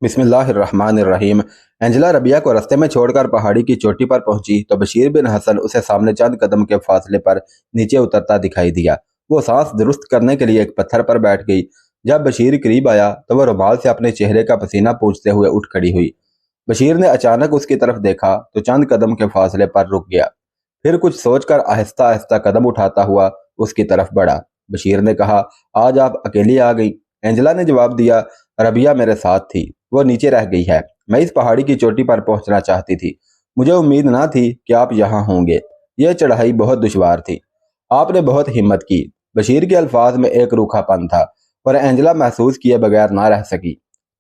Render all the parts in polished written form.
बिस्मिल्लाहिर्रहमानिर्रहीम। एंजेला रबिया को रास्ते में छोड़कर पहाड़ी की चोटी पर पहुंची तो बशीर बिन हसन उसे सामने चंद कदम के फासले पर नीचे उतरता दिखाई दिया। वो सांस दुरुस्त करने के लिए एक पत्थर पर बैठ गई। जब बशीर करीब आया तो वह रुमाल से अपने चेहरे का पसीना पोंछते हुए उठ खड़ी हुई। बशीर ने अचानक उसकी तरफ देखा तो चंद कदम के फासले पर रुक गया। फिर कुछ सोचकर आहिस्ता आहिस्ता कदम उठाता हुआ उसकी तरफ बढ़ा। बशीर ने कहा, आज आप अकेली आ गई? एंजेला ने जवाब दिया, रबिया मेरे साथ थी, वो नीचे रह गई है। मैं इस पहाड़ी की चोटी पर पहुंचना चाहती थी। मुझे उम्मीद ना थी कि आप यहाँ होंगे। यह चढ़ाई बहुत दुश्वार थी। आपने बहुत हिम्मत की। बशीर के अल्फाज में एक रूखापन था और एंजेला महसूस किए बगैर ना रह सकी।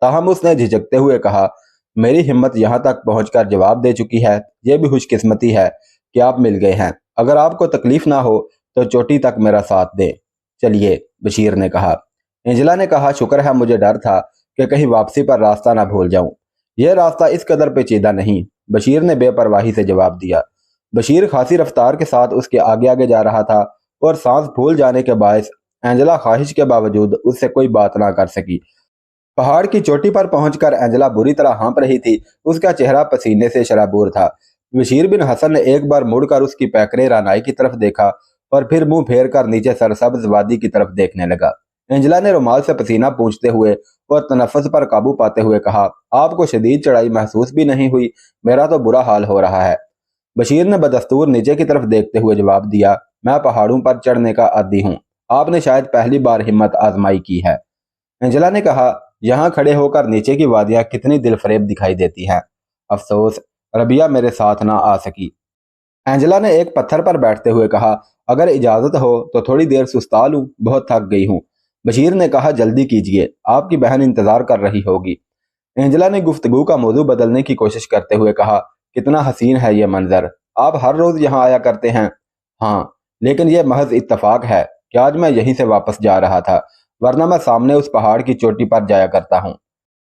ताहम उसने झिझकते हुए कहा, मेरी हिम्मत यहाँ तक पहुंचकर जवाब दे चुकी है। यह भी खुशकिस्मती है कि आप मिल गए हैं। अगर आपको तकलीफ ना हो तो चोटी तक मेरा साथ दें। चलिए, बशीर ने कहा। एंजेला ने कहा, शुक्र है, मुझे डर था कि कहीं वापसी पर रास्ता ना भूल जाऊं। यह रास्ता इस कदर पेचीदा नहीं, बशीर ने बेपरवाही से जवाब दिया। बशीर खासी रफ्तार के साथ उसके आगे आगे जा रहा था और सांस भूल जाने के बायस एंजेला ख्वाहिश के बावजूद उससे कोई बात ना कर सकी। पहाड़ की चोटी पर पहुंचकर एंजेला बुरी तरह हाँप रही थी। उसका चेहरा पसीने से शराबूर था। बशीर बिन हसन ने एक बार मुड़कर उसकी पैकरे रानाई की तरफ देखा और फिर मुंह फेर कर नीचे सरसब्ज वादी की तरफ देखने लगा। एंजेला ने रुमाल से पसीना पोंछते हुए और तनफ्फुस पर काबू पाते हुए कहा, आपको शदीद चढ़ाई महसूस भी नहीं हुई? मेरा तो बुरा हाल हो रहा है। बशीर ने बदस्तूर नीचे की तरफ देखते हुए जवाब दिया, मैं पहाड़ों पर चढ़ने का आदी हूँ। आपने शायद पहली बार हिम्मत आजमाई की है। एंजेला ने कहा, यहाँ खड़े होकर नीचे की वादियां कितनी दिलफरेब दिखाई देती हैं। अफसोस रबिया मेरे साथ ना आ सकी। एंजेला ने एक पत्थर पर बैठते हुए कहा, अगर इजाजत हो तो थोड़ी देर सुस्ता लूं, बहुत थक गई हूं। बशीर ने कहा, जल्दी कीजिए, आपकी बहन इंतजार कर रही होगी। एंजेला ने गुफ्तगू का मौजू बदलने की कोशिश करते हुए कहा, कितना हसीन है ये मंजर। आप हर रोज यहाँ आया करते हैं? हाँ, लेकिन यह महज इत्तफाक है कि आज मैं यहीं से वापस जा रहा था, वरना मैं सामने उस पहाड़ की चोटी पर जाया करता हूँ।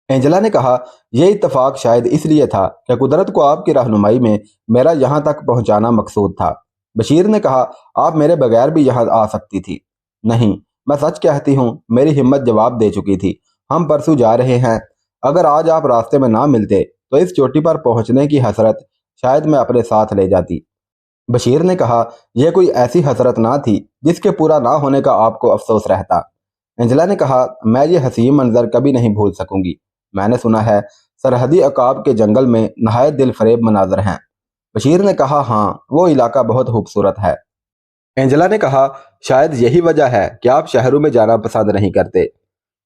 एंजेला ने कहा, यह इत्तफाक शायद इसलिए था कि कुदरत को आपकी रहनुमाई में मेरा यहाँ तक पहुँचाना मकसूद था। बशीर ने कहा, आप मेरे बगैर भी यहाँ आ सकती थी। नहीं, मैं सच कहती हूँ, मेरी हिम्मत जवाब दे चुकी थी। हम परसों जा रहे हैं। अगर आज आप रास्ते में ना मिलते तो इस चोटी पर पहुँचने की हसरत शायद मैं अपने साथ ले जाती। बशीर ने कहा, यह कोई ऐसी हसरत ना थी जिसके पूरा ना होने का आपको अफसोस रहता। एंजेला ने कहा, मैं ये हसीन मंजर कभी नहीं भूल सकूंगी। मैंने सुना है सरहदी अकाब के जंगल में नहायत दिल फरेब मनाजर हैं। बशीर ने कहा, हाँ, वो इलाका बहुत खूबसूरत है। एंजेला ने कहा, शायद यही वजह है कि आप शहरों में जाना पसंद नहीं करते।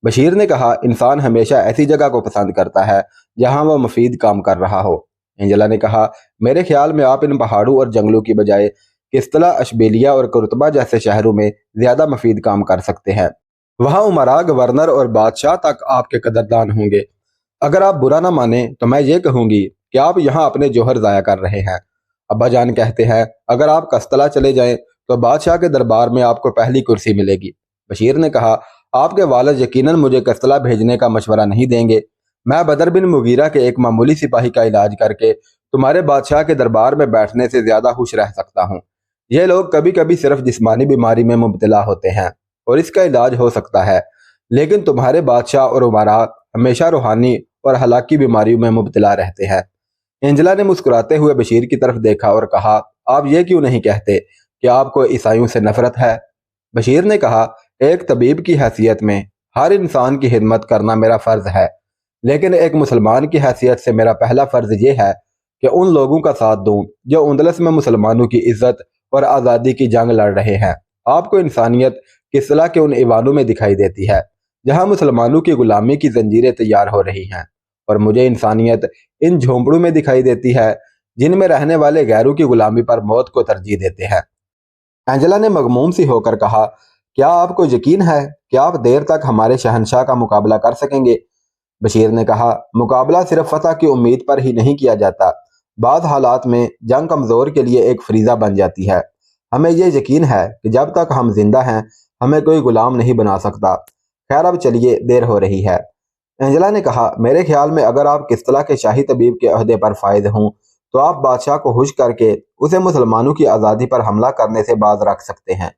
बशीर ने कहा, इंसान हमेशा ऐसी जगह को पसंद करता है जहां वह मुफीद काम कर रहा हो। एंजेला ने कहा, मेरे ख्याल में आप इन पहाड़ों और जंगलों की बजाय किस्तला, अशबेलिया और कुर्तबा जैसे शहरों में ज्यादा मुफीद काम कर सकते हैं। वहां उमरा, गवर्नर और बादशाह तक आपके कदरदान होंगे। अगर आप बुरा ना माने तो मैं ये कहूंगी कि आप यहाँ अपने जौहर जाया कर रहे हैं। अब्बा जान कहते हैं, अगर आप कस्तला चले जाएं तो बादशाह के दरबार में आपको पहली कुर्सी मिलेगी। बशीर ने कहा, आपके वालिद यकीनन मुझे कस्तला भेजने का मशवरा नहीं देंगे। मैं बदर बिन मुगीरा के एक मामूली सिपाही का इलाज करके तुम्हारे बादशाह के दरबार में बैठने से ज्यादा खुश रह सकता हूँ। ये लोग कभी कभी सिर्फ जिस्मानी बीमारी में मुब्तला होते हैं और इसका इलाज हो सकता है, लेकिन तुम्हारे बादशाह और उमरा हमेशा रूहानी और हलाकी बीमारियों में मुब्तला रहते हैं। एंजेला ने मुस्कुराते हुए बशीर की तरफ देखा और कहा, आप ये क्यों नहीं कहते कि आपको ईसाइयों से नफरत है? बशीर ने कहा, एक तबीब की हैसियत में हर इंसान की खिदमत करना मेरा फर्ज है, लेकिन एक मुसलमान की हैसियत से मेरा पहला फर्ज ये है कि उन लोगों का साथ दूं जो उंदलस में मुसलमानों की इज्जत और आज़ादी की जंग लड़ रहे हैं। आपको इंसानियत किसला के उन ईवानों में दिखाई देती है जहां मुसलमानों की गुलामी की जंजीरें तैयार हो रही हैं, और मुझे इंसानियत इन झोंपड़ों में दिखाई देती है जिनमें रहने वाले गैरों की गुलामी पर मौत को तरजीह देते हैं। एंजेला ने मगमूम सी होकर कहा, क्या आपको यकीन है कि आप देर तक हमारे शहनशाह का मुकाबला कर सकेंगे? बशीर ने कहा, मुकाबला सिर्फ फतह की उम्मीद पर ही नहीं किया जाता। बाद हालात में जंग कमजोर के लिए एक फरीजा बन जाती है। हमें यह यकीन है कि जब तक हम जिंदा हैं हमें कोई गुलाम नहीं बना सकता। खैर, अब चलिए, देर हो रही है। एंजेला ने कहा, मेरे ख्याल में अगर आप किस्तला के शाही तबीब के अहदे पर फायद हों तो आप बादशाह को खुश करके उसे मुसलमानों की आज़ादी पर हमला करने से बाज रख सकते हैं।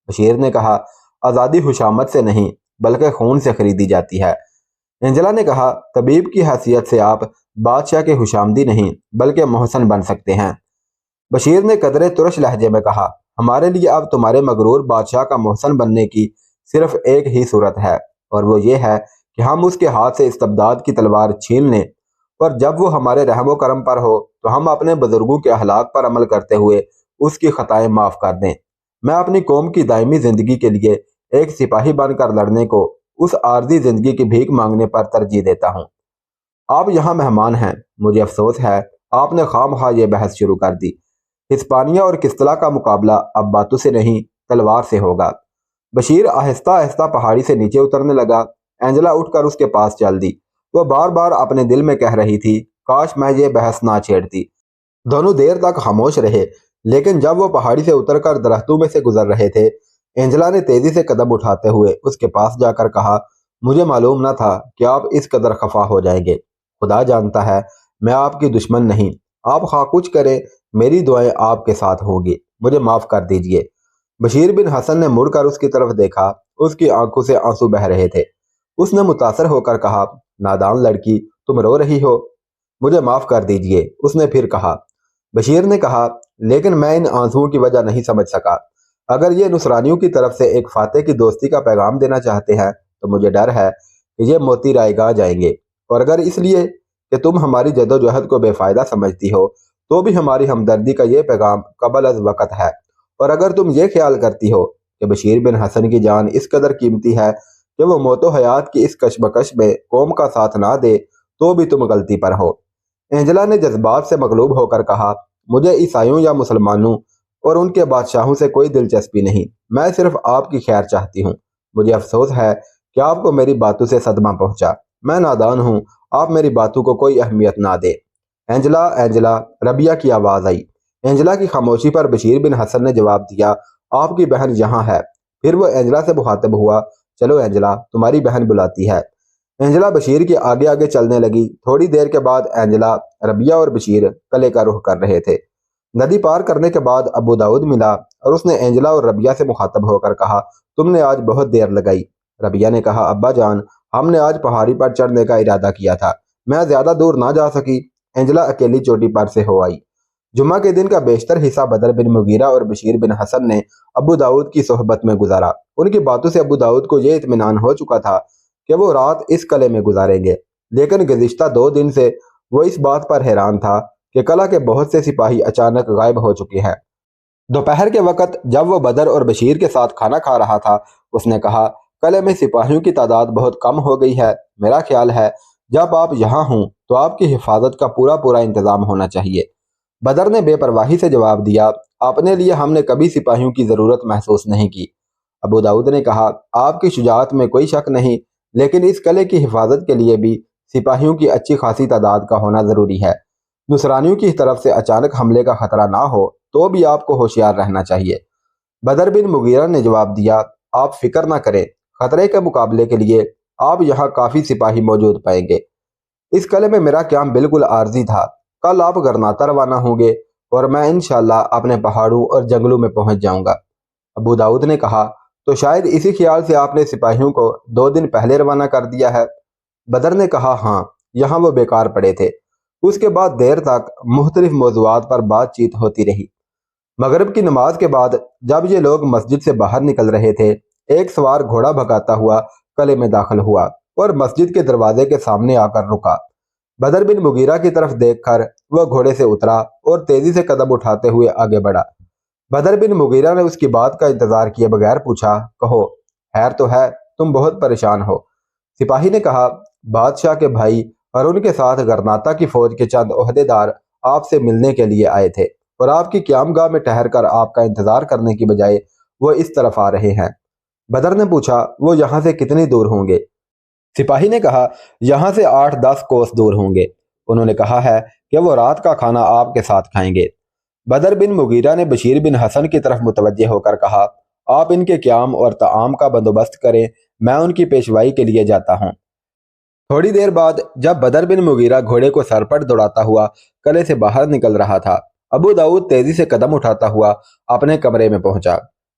बशीर ने कहा, आज़ादी खुशामद से नहीं बल्कि खून से खरीदी जाती है। اینجلا نے کہا طبیب کی حیثیت سے آپ بادشاہ کے خوشامدی نہیں بلکہ محسن بن سکتے ہیں۔ بشیر نے قدرے ترش لہجے میں کہا ہمارے لیے اب تمہارے مغرور بادشاہ کا محسن بننے کی صرف ایک ہی صورت ہے، اور وہ یہ ہے کہ ہم اس کے ہاتھ سے استبداد کی تلوار چھین لیں، اور جب وہ ہمارے رحم و کرم پر ہو تو ہم اپنے بزرگوں کے اخلاق پر عمل کرتے ہوئے اس کی خطائیں معاف کر دیں۔ میں اپنی قوم کی دائمی زندگی کے لیے ایک سپاہی بن کر لڑنے کو اس عارضی زندگی کی بھیک مانگنے پر ترجیح دیتا ہوں۔ آپ یہاں مہمان ہیں، مجھے افسوس ہے آپ نے خواہ مخواہ یہ بحث شروع کر دی۔ ہسپانیہ اور کستلا کا مقابلہ اب باتوں سے نہیں تلوار سے ہوگا۔ بشیر آہستہ آہستہ پہاڑی سے نیچے اترنے لگا۔ اینجلا اٹھ کر اس کے پاس چل دی۔ وہ بار بار اپنے دل میں کہہ رہی تھی کاش میں یہ بحث نہ چھیڑتی۔ دونوں دیر تک خاموش رہے، لیکن جب وہ پہاڑی سے اتر کر درختوں میں سے گزر رہے تھے، اینجلا نے تیزی سے قدم اٹھاتے ہوئے اس کے پاس جا کر کہا مجھے معلوم نہ تھا کہ آپ اس قدر خفا ہو جائیں گے۔ خدا جانتا ہے میں آپ کی دشمن نہیں، آپ خواہ کچھ کریں میری دعائیں آپ کے ساتھ ہوگی، مجھے معاف کر دیجئے۔ بشیر بن حسن نے مڑ کر اس کی طرف دیکھا، اس کی آنکھوں سے آنسو بہہ رہے تھے۔ اس نے متاثر ہو کر کہا نادان لڑکی تم رو رہی ہو، مجھے معاف کر دیجئے۔ اس نے پھر کہا۔ بشیر نے کہا لیکن میں ان آنسوؤں کی وجہ نہیں سمجھ سکا۔ اگر یہ نصرانیوں کی طرف سے ایک فاتح کی دوستی کا پیغام دینا چاہتے ہیں تو مجھے ڈر ہے کہ یہ موتی رائے گاہ جائیں گے، اور اگر اس لیے کہ تم ہماری جدوجہد کو بے فائدہ سمجھتی ہو تو بھی ہماری ہمدردی کا یہ پیغام قبل از وقت ہے، اور اگر تم یہ خیال کرتی ہو کہ بشیر بن حسن کی جان اس قدر قیمتی ہے کہ وہ موت و حیات کی اس کشمکش میں قوم کا ساتھ نہ دے تو بھی تم غلطی پر ہو۔ اینجلا نے جذبات سے مغلوب ہو کر کہا مجھے عیسائیوں یا مسلمانوں اور ان کے بادشاہوں سے کوئی دلچسپی نہیں، میں صرف آپ کی خیر چاہتی ہوں۔ مجھے افسوس ہے کہ آپ کو میری باتوں سے صدمہ پہنچا، میں نادان ہوں، آپ میری باتوں کو کوئی اہمیت نہ دے۔ اینجلا اینجلا ربیہ کی آواز آئی۔ اینجلا کی خاموشی پر بشیر بن حسن نے جواب دیا آپ کی بہن یہاں ہے۔ پھر وہ اینجلا سے مخاطب ہوا چلو اینجلا تمہاری بہن بلاتی ہے۔ اینجلا بشیر کے آگے آگے چلنے لگی۔ تھوڑی دیر کے بعد اینجلا ربیہ اور بشیر قلعے کا رخ کر رہے تھے۔ ندی پار کرنے کے بعد ابو داؤد ملا اور اس نے اینجلا اور ربیہ سے مخاطب ہو کر کہا تم نے آج بہت دیر لگائی۔ ربیہ نے کہا ابا جان ہم نے آج پہاڑی پر چڑھنے کا ارادہ کیا تھا، میں زیادہ دور نہ جا سکی۔ اینجلا اکیلی چوٹی پر سے ہو آئی۔ جمعہ کے دن کا بیشتر حصہ بدر بن مغیرہ اور بشیر بن حسن نے ابو داؤد کی صحبت میں گزارا۔ ان کی باتوں سے ابو داؤد کو یہ اطمینان ہو چکا تھا کہ وہ رات اس قلعے میں گزاریں گے، لیکن گزشتہ 2 دن سے وہ اس بات پر حیران تھا کہ قلعہ کے بہت سے سپاہی اچانک غائب ہو چکے ہیں۔ دوپہر کے وقت جب وہ بدر اور بشیر کے ساتھ کھانا کھا رہا تھا اس نے کہا قلعے میں سپاہیوں کی تعداد بہت کم ہو گئی ہے، میرا خیال ہے جب آپ یہاں ہوں تو آپ کی حفاظت کا پورا انتظام ہونا چاہیے۔ بدر نے بے پرواہی سے جواب دیا اپنے لیے ہم نے کبھی سپاہیوں کی ضرورت محسوس نہیں کی۔ ابو داؤد نے کہا آپ کی شجاعت میں کوئی شک نہیں، لیکن اس قلعے کی حفاظت کے لیے بھی سپاہیوں کی اچھی خاصی تعداد کا ہونا ضروری ہے۔ نصرانیوں کی طرف سے اچانک حملے کا خطرہ نہ ہو تو بھی آپ کو ہوشیار رہنا چاہیے۔ بدر بن مغیرہ نے جواب دیا آپ فکر نہ کریں، خطرے کے مقابلے کے لیے آپ یہاں کافی سپاہی موجود پائیں گے۔ اس قلعے میں میرا قیام بالکل عارضی تھا، کل آپ گرناطہ روانہ ہوں گے اور میں انشاءاللہ اپنے پہاڑوں اور جنگلوں میں پہنچ جاؤں گا۔ ابو داؤد نے کہا تو شاید اسی خیال سے آپ نے سپاہیوں کو 2 دن پہلے روانہ کر دیا ہے۔ بدر نے کہا ہاں، یہاں وہ بیکار پڑے تھے۔ اس کے بعد دیر تک مختلف موضوعات پر بات چیت ہوتی رہی۔ مغرب کی نماز کے بعد جب یہ لوگ مسجد سے باہر نکل رہے تھے، ایک سوار گھوڑا بھگاتا ہوا قلعے میں داخل ہوا اور مسجد کے دروازے کے سامنے آ کر رکا۔ بدر بن مغیرہ کی طرف دیکھ کر وہ گھوڑے سے اترا اور تیزی سے قدم اٹھاتے ہوئے آگے بڑھا۔ بدر بن مغیرہ نے اس کی بات کا انتظار کیے بغیر پوچھا کہو خیر تو ہے، تم بہت پریشان ہو۔ سپاہی نے کہا بادشاہ کے بھائی اور ان کے ساتھ گرناطہ کی فوج کے چند عہدیدار آپ سے ملنے کے لیے آئے تھے اور آپ کی قیام گاہ میں ٹھہر کر آپ کا انتظار کرنے کی بجائے وہ اس طرف آ رہے ہیں۔ بدر نے پوچھا وہ یہاں سے کتنی دور ہوں گے؟ سپاہی نے کہا یہاں سے 8-10 کوس دور ہوں گے۔ انہوں نے کہا ہے کہ وہ رات کا کھانا آپ کے ساتھ کھائیں گے۔ بدر بن مغیرہ نے بشیر بن حسن کی طرف متوجہ ہو کر کہا آپ ان کے قیام اور طعام کا بندوبست کریں، میں ان کی پیشوائی کے لیے جاتا ہوں۔ تھوڑی دیر بعد جب بدر بن مغیرہ گھوڑے کو سر پر دوڑاتا ہوا قلعے سے باہر نکل رہا تھا، ابو داؤد تیزی سے قدم اٹھاتا ہوا اپنے کمرے میں پہنچا۔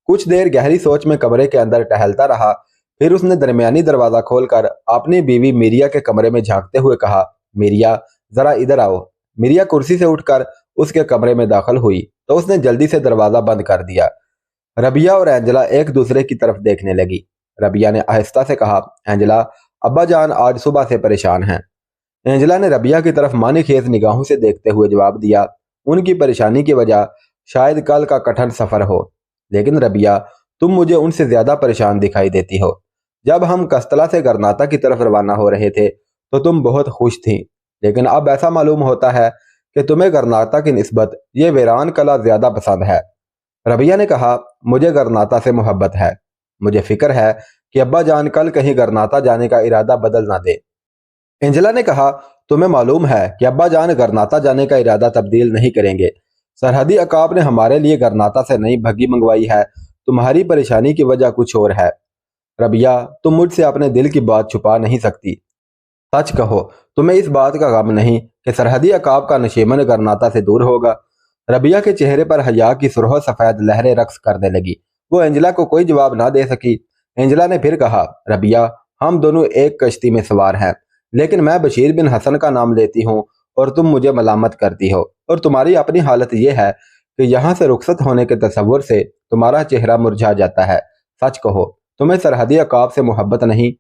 کچھ دیر گہری سوچ میں کمرے کے اندر ٹہلتا رہا، फिर उसने दरमियानी दरवाजा खोलकर अपनी बीवी मिरिया के कमरे में झांकते हुए कहा, मिरिया जरा इधर आओ। मिरिया कुर्सी से उठकर उसके कमरे में दाखिल हुई तो उसने जल्दी से दरवाजा बंद कर दिया। रबिया और एंजेला एक दूसरे की तरफ देखने लगी। रबिया ने आहिस्ता से कहा, एंजेला, अब्बा जान आज सुबह से परेशान हैं। एंजेला ने रबिया की तरफ मानी खेज निगाहों से देखते हुए जवाब दिया, उनकी परेशानी की वजह शायद कल का कठिन सफर हो। लेकिन रबिया, तुम मुझे उनसे ज्यादा परेशान दिखाई देती हो। जब हम कस्तला से गरनाता की तरफ रवाना हो रहे थे तो तुम बहुत खुश थी, लेकिन अब ऐसा मालूम होता है कि तुम्हें गरनाता की निस्बत ये वीरान कला ज्यादा पसंद है। रबिया ने कहा, मुझे गरनाता से मोहब्बत है। मुझे फिक्र है कि अब्बा जान कल कहीं गरनाता जाने का इरादा बदल ना दे। एंजेला ने कहा, तुम्हें मालूम है कि अब्बा जान गरनाता जाने का इरादा तब्दील नहीं करेंगे। सरहदी अकाब ने हमारे लिए गरनाता से नई बग्घी मंगवाई है। तुम्हारी परेशानी की वजह कुछ और है। रबिया, तुम मुझसे अपने दिल की बात छुपा नहीं सकती। सच कहो, तुम्हें इस बात का गम नहीं कि सरहदी अकाब का नशीमन गरनाता से दूर होगा। रबिया के चेहरे पर हया की सुरह सफेद लहरें रक्स करने लगी। वो एंजेला को कोई जवाब ना दे सकी। एंजेला ने फिर कहा, रबिया, हम दोनों एक कश्ती में सवार हैं, लेकिन मैं बशीर बिन हसन का नाम लेती हूँ और तुम मुझे मलामत करती हो। और तुम्हारी अपनी हालत यह है कि यहाँ से रुखसत होने के तसव्वुर से तुम्हारा चेहरा मुरझा जाता है। सच कहो, तुम्हें सरहदी अकाब से मोहब्बत नहीं?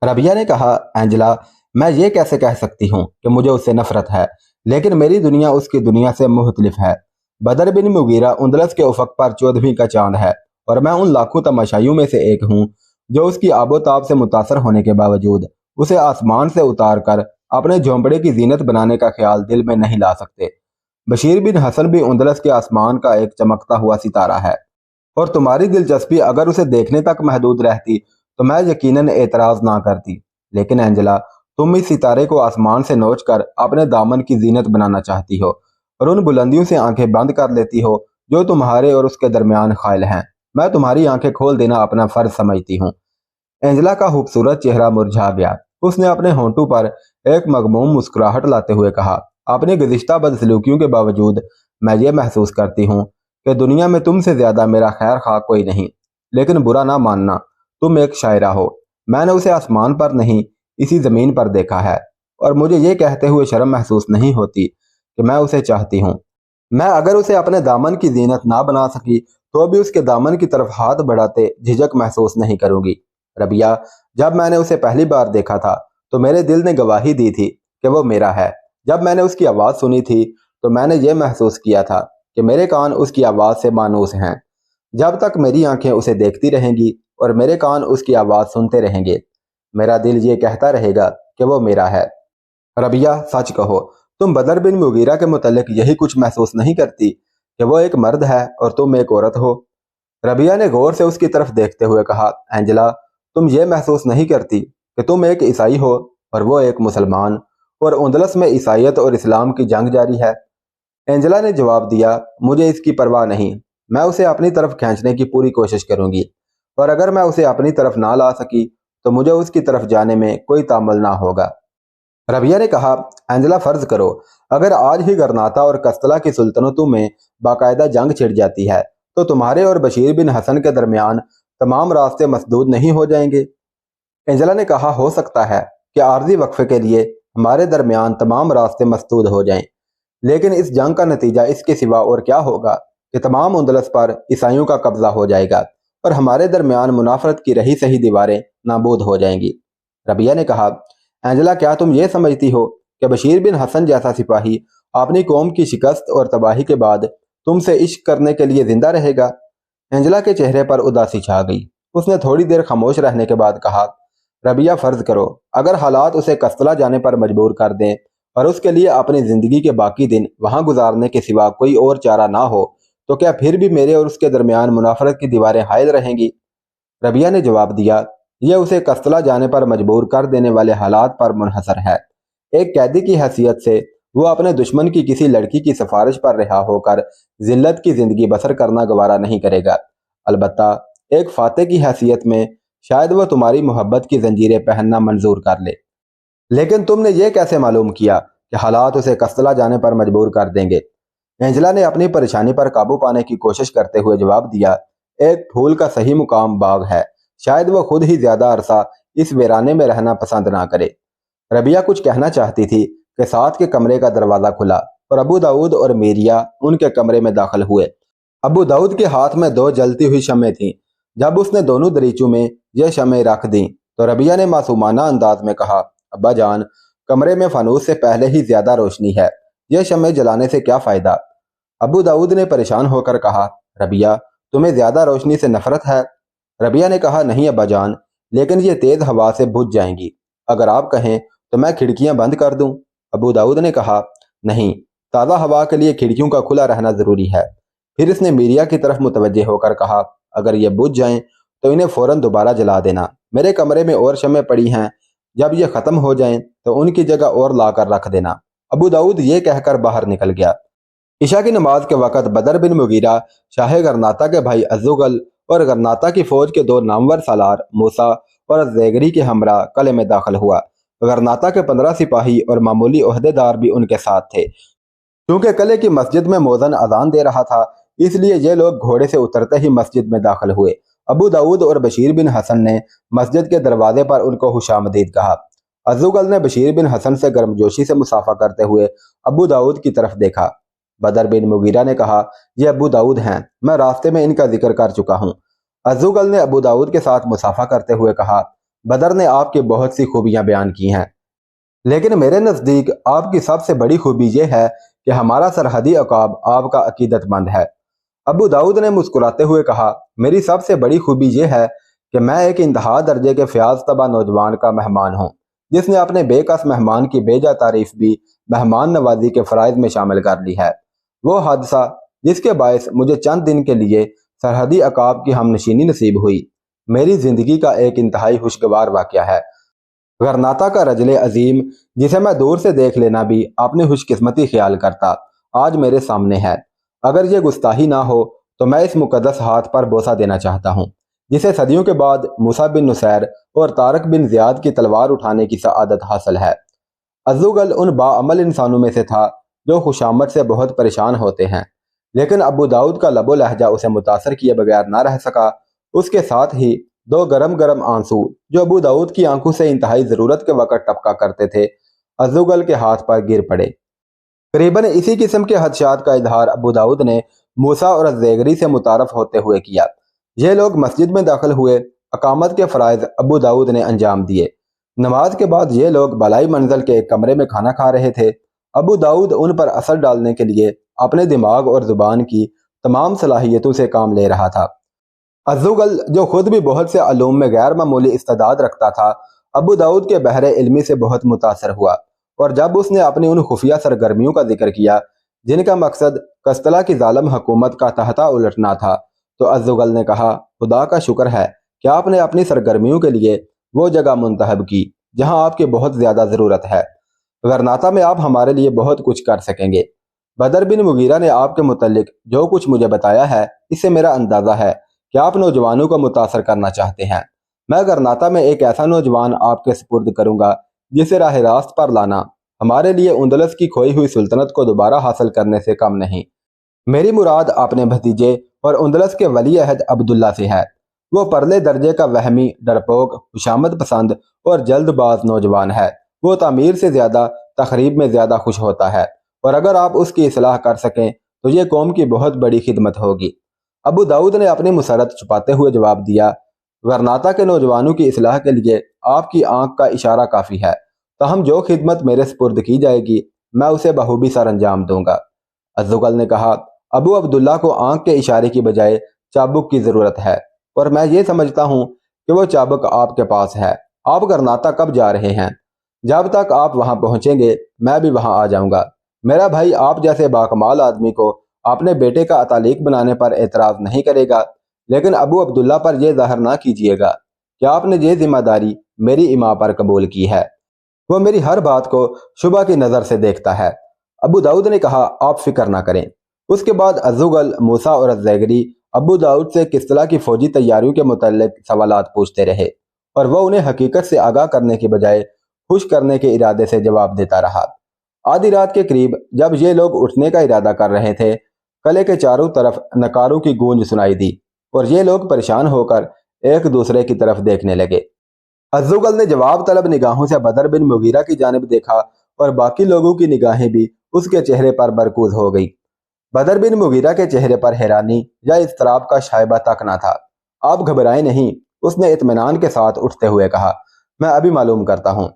रबिया ने कहा, एंजेला, मैं ये कैसे कह सकती हूँ कि मुझे उससे नफरत है, लेकिन मेरी दुनिया उसकी दुनिया से मुख्तलिफ है। बदर बिन मुगीरा उंदलस के उफक पर 14वीं का चांद है और मैं उन लाखों तमाशाइयों में से एक हूँ जो उसकी आबोताब से मुतासर होने के बावजूद उसे आसमान से उतार कर अपने झोंपड़े की जीनत बनाने का ख्याल दिल में नहीं ला सकते। बशीर बिन हसन भी उंदलस के आसमान का एक चमकता हुआ सितारा है और तुम्हारी दिलचस्पी अगर उसे देखने तक महदूद रहती तो मैं यकीनन एतराज ना करती। लेकिन एंजेला, तुम इस सितारे को आसमान से नोच कर अपने दामन की जीनत बनाना चाहती हो और उन बुलंदियों से आंखें बंद कर लेती हो जो तुम्हारे और उसके दरमियान खाइल हैं। मैं तुम्हारी आंखें खोल देना अपना फर्ज समझती हूँ। एंजेला का खूबसूरत चेहरा मुरझा गया। उसने अपने होंठों पर एक मगमूम मुस्कुराहट लाते हुए कहा, अपनी गुज़िश्ता बदसलूकियों के बावजूद मैं ये महसूस करती हूँ कि दुनिया में तुमसे ज्यादा मेरा खैर खा कोई नहीं। लेकिन बुरा ना मानना, तुम एक शायरा हो। मैंने उसे आसमान पर नहीं, इसी जमीन पर देखा है और मुझे ये कहते हुए शर्म महसूस नहीं होती कि मैं उसे चाहती हूँ। मैं अगर उसे अपने दामन की जीनत ना बना सकी तो भी उसके दामन की तरफ हाथ बढ़ाते झिझक महसूस नहीं करूंगी। रबिया, जब मैंने उसे पहली बार देखा था तो मेरे दिल ने गवाही दी थी कि वो मेरा है। जब मैंने उसकी आवाज़ सुनी थी तो मैंने ये महसूस किया था कि मेरे कान उसकी आवाज़ से मानूस हैं। जब तक मेरी आंखें उसे देखती रहेंगी और मेरे कान उसकी आवाज़ सुनते रहेंगे, मेरा दिल ये कहता रहेगा कि वो मेरा है। रबिया, सच कहो, तुम बदर बिन मुगीरा के मुतल्लिक यही कुछ महसूस नहीं करती कि वो एक मर्द है और तुम एक औरत हो? रबिया ने गौर से उसकी तरफ देखते हुए कहा, एंजेला, तुम ये महसूस नहीं करती कि तुम एक ईसाई हो और वो एक मुसलमान और उंदलस में ईसाइयत और इस्लाम की जंग जारी है? एंजेला ने जवाब दिया, मुझे इसकी परवाह नहीं। मैं उसे अपनी तरफ खींचने की पूरी कोशिश करूंगी और अगर मैं उसे अपनी तरफ ना ला सकी तो मुझे उसकी तरफ जाने में कोई तामल ना होगा। रबिया ने कहा, एंजेला, फर्ज करो अगर आज ही गरनाता और कस्तला की सुल्तनतों में बाकायदा जंग छिड़ जाती है तो तुम्हारे और बशीर बिन हसन के दरमियान तमाम रास्ते मसदूद नहीं हो जाएंगे? एंजेला ने कहा, हो सकता है कि आर्जी वक्फे के लिए हमारे दरमियान तमाम रास्ते मसदूद हो जाएं, लेकिन इस जंग का नतीजा इसके सिवा और क्या होगा कि तमाम उंदलस पर ईसाइयों का कब्जा हो जाएगा और हमारे दरमियान मुनाफरत की रही सही दीवारें नाबूद हो जाएंगी। रबिया ने कहा, एंजेला, क्या तुम ये समझती हो कि बशीर बिन हसन जैसा सिपाही अपनी कौम की शिकस्त और तबाही के बाद तुमसे इश्क करने के लिए जिंदा रहेगा? एंजेला के चेहरे पर उदासी छा गई। उसने थोड़ी देर खामोश रहने के बाद कहा, रबिया, फर्ज करो अगर हालात उसे कस्तला जाने पर मजबूर कर दें और उसके लिए अपनी जिंदगी के बाकी दिन वहां गुजारने के सिवा कोई और चारा ना हो तो क्या फिर भी मेरे और उसके दरमियान मुनाफरत की दीवारें हायल रहेंगी? रबिया ने जवाब दिया, यह उसे कस्तला जाने पर मजबूर कर देने वाले हालात पर मुनहसर है। एक कैदी की हैसियत से वो अपने दुश्मन की किसी लड़की की सिफारिश पर रिहा होकर जिल्लत की जिंदगी बसर करना गवारा नहीं करेगा। अलबत्ता एक फाते की हैसियत में शायद वह तुम्हारी मोहब्बत की जंजीरें पहनना मंजूर कर ले। लेकिन तुमने ये कैसे मालूम किया कि हालात उसे कस्तला जाने पर मजबूर कर देंगे? एंजेला ने अपनी परेशानी पर काबू पाने की कोशिश करते हुए जवाब दिया, एक फूल का सही मुकाम बाग है शायद वो खुद ही ज्यादा अरसा इस वीराने में रहना पसंद ना करे। रबिया कुछ कहना चाहती थी कि साथ के कमरे का दरवाजा खुला और अबू दाऊद और मीरिया उनके कमरे में दाखिल हुए। अबू दाऊद के हाथ में 2 जलती हुई शमें थीं। जब उसने दोनों दरीचों में यह शमें रख दी तो रबिया ने मासूमाना अंदाज में कहा, अब्बा जान, कमरे में फनूस से पहले ही ज्यादा रोशनी है, यह शमें जलाने से क्या फायदा। अबू दाऊद ने परेशान होकर कहा, रबिया, तुम्हें ज्यादा रोशनी से नफरत है। रबिया ने कहा, नहीं अब्बा जान, लेकिन ये तेज हवा से बुझ जाएंगी। अगर आप कहें तो मैं खिड़कियां बंद कर दूं। अबू दाऊद ने कहा, नहीं, ताज़ा हवा के लिए खिड़कियों का खुला रहना जरूरी है। फिर इसने मीरिया की तरफ मुतवज्जे होकर कहा, अगर ये बुझ जाएं तो इन्हें फौरन दोबारा जला देना। मेरे कमरे में और शमें पड़ी हैं, जब ये खत्म हो जाएं तो उनकी जगह और लाकर रख देना। अबू दाऊद ये कहकर बाहर निकल गया। इशा की नमाज के वक़्त बदर बिन मुगीरा शाह गरनाता के भाई अज़्ज़ुगल और गरनाता की फौज के 2 नामवर सालार मूसा और ज़ेगरी के हमरा कले में दाखिल हुआ। गरनाता के 15 सिपाही और मामूली ओहदेदार भी उनके साथ थे। क्योंकि कले की मस्जिद में मोज़न अजान दे रहा था, इसलिए ये लोग घोड़े से उतरते ही मस्जिद में दाखिल हुए। अबू दाऊद और बशीर बिन हसन ने मस्जिद के दरवाजे पर उनको खुशामदीद कहा। अज़्ज़ुगल ने बशीर बिन हसन से गर्मजोशी से मुसाफा करते हुए अबू दाऊद की तरफ देखा। बदर बिन मुगीरा ने कहा, ये अबू दाऊद हैं, मैं रास्ते में इनका जिक्र कर चुका हूँ। अज़्ज़ुगल ने अबू दाऊद के साथ मुसाफा करते हुए कहा, बदर ने आपकी बहुत सी खूबियां बयान की हैं, लेकिन मेरे नज़दीक आपकी सबसे बड़ी खूबी यह है कि हमारा सरहदी अकाब आपका अकीदतमंद है। अबू दाऊद ने मुस्कुराते हुए कहा, मेरी सबसे बड़ी खूबी यह है कि मैं एक इंतहा दर्जे के फ़याज़ तबा नौजवान का मेहमान हूँ, जिसने अपने बेकस मेहमान की बेजा तारीफ भी मेहमान नवाजी के फ़राइज़ में शामिल कर ली है। वो हादसा जिसके बायस मुझे चंद दिन के लिए सरहदी अकाब की हमनशीनी नसीब हुई, मेरी ज़िंदगी का एक इंतहाई खुशगवार वाक़या है। गरनाता का रजले अजीम, जिसे मैं दूर से देख लेना भी अपनी खुशकिस्मती ख्याल करता, आज मेरे सामने है। अगर ये गुस्ताही ना हो तो मैं इस मुकद्दस हाथ पर बोसा देना चाहता हूँ, जिसे सदियों के बाद मूसा बिन नुसैर और तारक बिन ज़ियाद की तलवार उठाने की सआदत हासिल है। अज़्ज़ुगल उन बाअमल इंसानों में से था जो खुशामद से बहुत परेशान होते हैं, लेकिन अबू दाऊद का लबो लहजा उसे मुतासर किए बगैर ना रह सका। उसके साथ ही 2 गरम गरम आंसू जो अबू दाऊद की आंखों से इंतहाई ज़रूरत के वक़्त टपका करते थे, अज़्ज़ुगल के हाथ पर गिर पड़े। करीबन इसी किस्म के हदशात का इजहार अबू दाऊद ने मूसा और ज़ेगरी से मुतारफ होते हुए किया। ये लोग मस्जिद में दाखिल हुए। अकामत के फ़राइज़ अबू दाऊद ने अंजाम दिए। नमाज के बाद ये लोग बलाई मंजिल के एक कमरे में खाना खा रहे थे। अबू दाऊद उन पर असर डालने के लिए अपने दिमाग और ज़ुबान की तमाम सलाहियतों से काम ले रहा था। अज़्ज़ुगल, जो खुद भी बहुत से अलूम में गैर मामूली इस्तेदाद रखता था, अबू दाऊद के बहरे इल्मी से बहुत मुतासर हुआ, और जब उसने अपनी उन खुफिया सरगर्मियों का जिक्र किया जिनका मकसद कस्तला की जालिम हुकूमत का तहता उलटना था, तो अज़्ज़ुगल ने कहा, खुदा का शुक्र है कि आपने अपनी सरगर्मियों के लिए वो जगह मुंतहब की जहाँ आपकी बहुत ज़्यादा ज़रूरत है। गरनाता में आप हमारे लिए बहुत कुछ कर सकेंगे। बदर बिन मुगीरा ने आपके मुतल्लिक जो कुछ मुझे बताया है, इससे मेरा अंदाज़ा है कि आप नौजवानों को मुतासर करना चाहते हैं। मैं गरनाता में एक ऐसा नौजवान आपके सुपुर्द करूंगा जिसे राह रास्त पर लाना हमारे लिए उंदलस की खोई हुई सुल्तनत को दोबारा हासिल करने से कम नहीं। मेरी मुराद अपने भतीजे और उंदलस के वली अहद अब्दुल्ला से है। वो परले दर्जे का वहमी, डरपोक, खुशामद पसंद और जल्दबाज नौजवान है। वो तामीर से ज़्यादा तखरीब में ज़्यादा खुश होता है, और अगर आप उसकी इस्लाह कर सकें तो ये कौम की बहुत बड़ी खिदमत होगी। अबू दाऊद ने अपनी मुसरत छुपाते हुए जवाब दिया, गरनाता के नौजवानों की इस्लाह के लिए आपकी आंख का इशारा काफ़ी है। ताहम जो खिदमत मेरे सुपुर्द की जाएगी, मैं उसे बखूबी सर अंजाम दूंगा। अज़्ज़ुगल ने कहा, अबू अब्दुल्ला को आंख के इशारे की बजाय चाबुक की ज़रूरत है, और मैं ये समझता हूँ कि वो चाबुक आपके पास है। आप गरनाता कब जा रहे हैं? जब तक आप वहाँ पहुँचेंगे मैं भी वहाँ आ जाऊँगा। मेरा भाई आप जैसे बाकमाल आदमी को अपने बेटे का अतालीक बनाने पर एतराज़ नहीं करेगा, लेकिन अबू अब्दुल्ला पर यह ज़ाहिर ना कीजिएगा कि आपने ये जिम्मेदारी मेरी इमां पर कबूल की है। वो मेरी हर बात को शुबा की नज़र से देखता है। अबू दाऊद ने कहा, आप फिक्र ना करें। उसके बाद अज़्ज़ुगल, मूसा और ज़ेगरी अबू दाऊद से किस्तला की फौजी तैयारियों के मुताल्लिक सवालात पूछते रहे, और वह उन्हें हकीकत से आगाह करने के बजाय खुश करने के इरादे से जवाब देता रहा। आधी रात के करीब जब ये लोग उठने का इरादा कर रहे थे, कले के चारों तरफ नकारों की गूंज सुनाई दी, और ये लोग परेशान होकर एक दूसरे की तरफ देखने लगे। अज़्ज़ुगल ने जवाब तलब निगाहों से बदर बिन मुगीरा की जानिब देखा और बाकी लोगों की निगाहें भी उसके चेहरे पर मरकूज हो गई। बदर बिन मुगीरा के चेहरे पर हैरानी या इज़्तिराब का शायबा तक न था। आप घबराए नहीं, उसने इत्मीनान के साथ उठते हुए कहा। मैं अभी मालूम करता हूँ।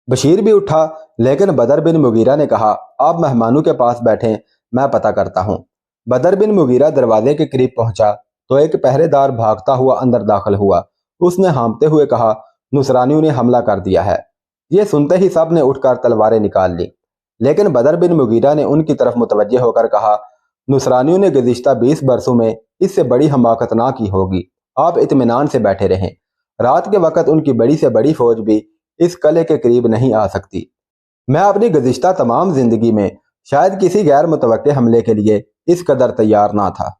बशीर भी उठा, लेकिन बदर बिन मुगीरा ने कहा, आप मेहमानों के पास बैठें, मैं पता करता हूँ। बदर बिन मुगीरा दरवाजे के करीब पहुंचा तो एक पहरेदार भागता हुआ अंदर दाखिल हुआ। उसने हाँफते हुए कहा, नुसरानियों ने हमला कर दिया है। ये सुनते ही सब ने उठकर तलवारें निकाल ली, लेकिन बदर बिन मुगीरा ने उनकी तरफ मुतवज्जे होकर कहा, नुसरानियों ने गुज़िश्ता 20 बरसों में इससे बड़ी हमाकत ना की होगी। आप इत्मीनान से बैठे रहें। रात के वक्त उनकी बड़ी से बड़ी फौज भी इस किले के करीब नहीं आ सकती। मैं अपनी गुज़िश्ता तमाम जिंदगी में शायद किसी गैर मुतवक्के हमले के लिए इस कदर तैयार ना था।